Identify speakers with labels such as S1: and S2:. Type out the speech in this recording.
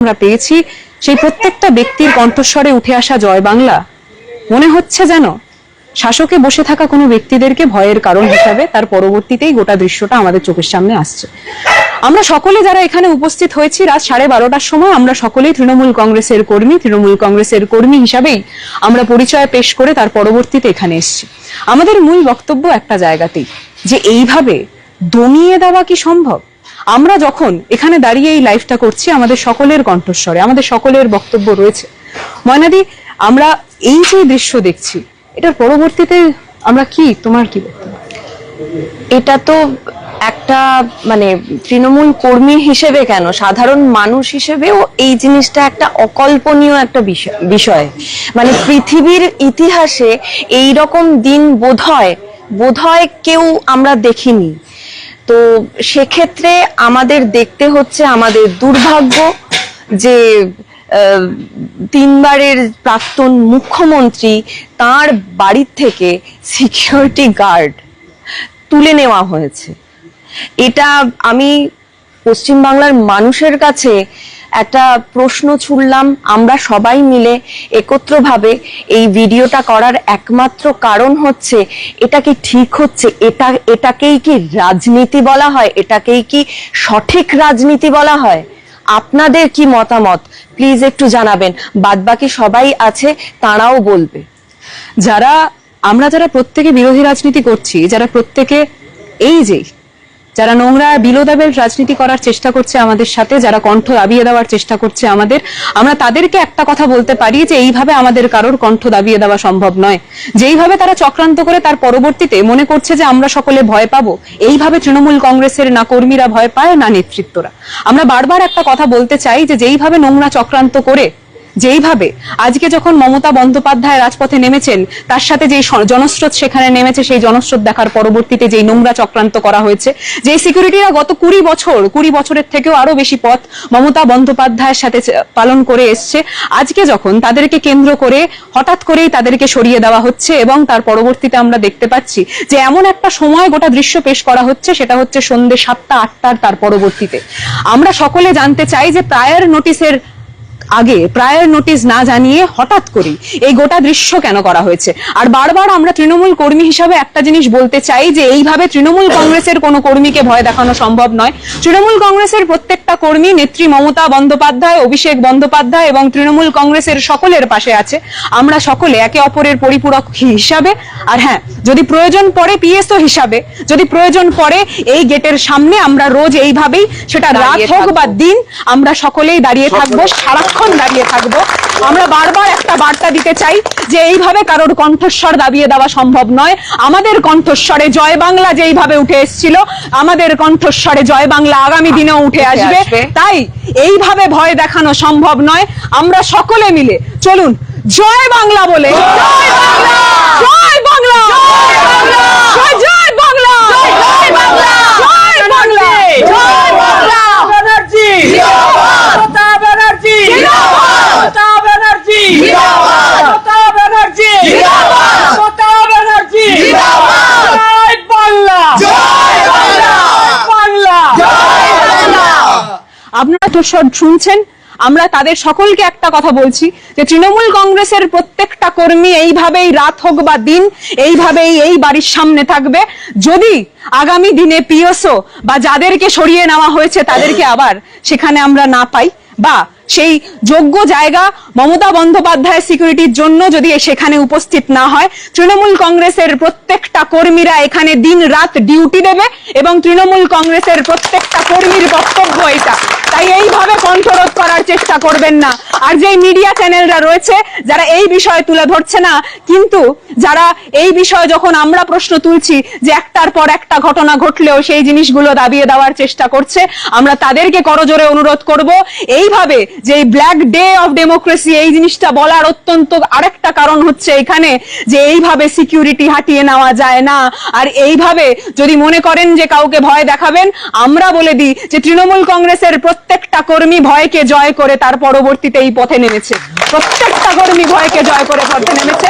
S1: আমরা পেয়েছি সেই প্রত্যেকটা ব্যক্তির কণ্ঠস্বরে উঠে আসা জয় বাংলা মনে হচ্ছে যেন শাসকে বসে থাকা কোনো ব্যক্তিদেরকে ভয়ের কারণ হিসাবে তার পরবর্তীতেই গোটা দৃশ্যটা আমাদের চোখের সামনে আসছে। আমরা সকলে যারা এখানে উপস্থিত হয়েছি রাত 12:30টার সময় আমরা সকলেই তৃণমূল কংগ্রেসের কর্মী হিসাবেই আমরা পরিচয় পেশ করে তার পরবর্তীতে এখানে এসেছি। আমাদের মূল বক্তব্য একটা জায়গাতেই, যে এইভাবে দমিয়ে দেওয়া কি সম্ভব? আমরা যখন এখানে দাঁড়িয়ে এই লাইভটা করছি আমাদের সকলের কণ্ঠস্বরে আমাদের সকলের বক্তব্য রয়েছে। ময়নাদি, আমরা এই যে দৃশ্য দেখছি এটার পরবর্তীতে আমরা তোমার কি বক্তব্য?
S2: এটা তো একটা তৃণমূল কর্মী হিসেবে কেন, সাধারণ মানুষ হিসেবেও এই জিনিসটা একটা অকল্পনীয় একটা বিষয়। পৃথিবীর ইতিহাসে এই রকম দিন বোধহয় কেউ আমরা দেখিনি। তো সেক্ষেত্রে আমাদের দেখতে হচ্ছে আমাদের দুর্ভাগ্য যে তিনবারের প্রাক্তন মুখ্যমন্ত্রী তার বাড়ির থেকে সিকিউরিটি গার্ড তুলে নেওয়া হয়েছে। এটা আমি পশ্চিমবাংলার মানুষের কাছে একটা প্রশ্ন ছুড়লাম। আমরা সবাই মিলে একত্রভাবে এই ভিডিওটা করার একমাত্র কারণ হচ্ছে, এটা কি ঠিক হচ্ছে? এটাকেই কি রাজনীতি বলা হয়? এটাকেই কি সঠিক রাজনীতি বলা হয়? আপনাদের কি মতামত প্লিজ একটু জানাবেন। বাদবাকি সবাই আছে, তারাও বলবে।
S1: আমরা যারা প্রত্যেকে বিরোধী রাজনীতি করছি, যারা প্রত্যেকে যারা নোংরা বিলোদাবেল রাজনীতি করার চেষ্টা করছে আমাদের সাথে, যারা কণ্ঠ দাবিয়ে দেওয়ার চেষ্টা করছে আমরা তাদেরকে একটা কথা বলতে পারি যে এইভাবে আমাদের কারোর কণ্ঠ দাবিয়ে দেওয়া সম্ভব নয়। যেইভাবে তারা চক্রান্ত করে তার পরবর্তীতে মনে করছে যে আমরা সকলে ভয় পাবো, এইভাবে তৃণমূল কংগ্রেসের না কর্মীরা ভয় পায় না নেতৃত্বরা। আমরা বারবার একটা কথা বলতে চাই যে যেইভাবে নোংরা চক্রান্ত করে, যেইভাবে আজকে যখন মমতা বন্দ্যোপাধ্যায় রাজপথে নেমেছেন তার সাথে যেই জনস্রোত সেখানে নেমেছে, সেই জনস্রোত দেখার পরবর্তীতে যেই নোংরা চক্রান্ত করা হয়েছে, যে সিকিউরিটিরা গত 20 বছরের থেকেও আরো বেশি পথ মমতা বন্দ্যোপাধ্যায়ের সাথে পালন করে এসছে, আজকে যখন তাদেরকে কেন্দ্র করে হঠাৎ করেই তাদেরকে সরিয়ে দেওয়া হচ্ছে এবং তার পরবর্তীতে আমরা দেখতে পাচ্ছি যে এমন একটা সময় গোটা দৃশ্য পেশ করা হচ্ছে, সেটা হচ্ছে সন্ধ্যে 7টা-8টার। তার পরবর্তীতে আমরা সকলে জানতে চাই যে প্রায়র নোটিশ না জানিয়ে হঠাৎ করে এই গোটা দৃশ্য কেন করা হয়েছে। আর বারবার আমরা তৃণমূল কর্মী হিসাবে একটা জিনিস বলতে চাই যে এইভাবে তৃণমূল কংগ্রেসের কোনো কর্মীকে ভয় দেখানো সম্ভব নয়। তৃণমূল কংগ্রেসের প্রত্যেকটা কর্মী নেত্রী মমতা বন্দ্যোপাধ্যায়, অভিষেক বন্দ্যোপাধ্যায় এবং তৃণমূল কংগ্রেসের সকলের পাশে আছে। আমরা সকলে একে অপরের পরিপূরক হিসাবে, আর হ্যাঁ, যদি প্রয়োজন পড়ে পিএসও হিসাবে, যদি প্রয়োজন পড়ে এই গেটের সামনে আমরা রোজ এইভাবেই, সেটা রাত হোক বা দিন, আমরা সকলেই দাঁড়িয়ে থাকবো, সারাক্ষণ দাঁড়িয়ে থাকবো। আমরা বারবার একটা বার্তা দিতে চাই যে এইভাবে কারোর কণ্ঠস্বর দাবিয়ে দেওয়া সম্ভব নয়। আমাদের কণ্ঠস্বরে জয় বাংলা যেইভাবে উঠে এসেছিল, আমাদের কণ্ঠস্বরে জয় বাংলা আগামী দিনেও উঠে আসবে। তাই এইভাবে ভয় দেখানো সম্ভব নয়। আমরা সকলে মিলে চলুন জয় বাংলা বলে, জয় বাংলা, জয় বাংলা, জয় বাংলা, জয় বাংলা, জয় বাংলা, ব্যানার্জি জিন্দাবাদ, মমতা ব্যানার্জি জিন্দাবাদ, মমতা ব্যানার্জি জিন্দাবাদ, মমতা ব্যানার্জি জিন্দাবাদ, মমতা ব্যানার্জি জিন্দাবাদ, জয় বাংলা, জয় বাংলা, বাংলা, জয় বাংলা। আপনারা তো শুনছেন, আমরা তাদের সকলকে একটা কথা বলছি যে তৃণমূল কংগ্রেসের প্রত্যেকটা কর্মী এইভাবেই রাত হোক বা দিন এইভাবেই এই বাড়ির সামনে থাকবে। যদি আগামী দিনে পিএসও বা যাদেরকে সরিয়ে নেওয়া হয়েছে তাদেরকে আবার সেখানে আমরা না পাই, বা সেই যোগ্য জায়গা মমতা বন্দ্যোপাধ্যায় সিকিউরিটির জন্য যদি সেখানে উপস্থিত না হয়, তৃণমূল কংগ্রেসের প্রত্যেকটা কর্মীরা এখানে দিন রাত ডিউটি দেবে এবং তৃণমূল কংগ্রেসের প্রত্যেকটা কর্মীর বক্তব্য এটা। তাই এইভাবে কণ্ঠরোধ করার চেষ্টা করবেন না। আর যে মিডিয়া চ্যানেলরা রয়েছে যারা এই বিষয় তুলে ধরছে না, কিন্তু যারা এই বিষয়ে যখন আমরা প্রশ্ন তুলছি যে একটার পর একটা ঘটনা ঘটলেও সেই জিনিসগুলো দাবিয়ে দেওয়ার চেষ্টা করছে, আমরা তাদেরকে করজোরে অনুরোধ করব, এইভাবে যে ব্ল্যাক ডে অফ ডেমোক্রেসি এই জিনিসটা বলার অত্যন্ত আরেকটা কারণ হচ্ছে এখানে যে এইভাবে সিকিউরিটি হাঁটিয়ে নেওয়া যায় না। আর এইভাবে যদি মনে করেন যে কাউকে ভয় দেখাবেন, আমরা বলে দিই যে তৃণমূল কংগ্রেসের প্রত্যেকটা কর্মী ভয়কে জয় করে তার পরবর্তীতে এই পথে নেমেছে। প্রত্যেকটা কর্মী ভয়কে জয় করে পথে নেমেছে।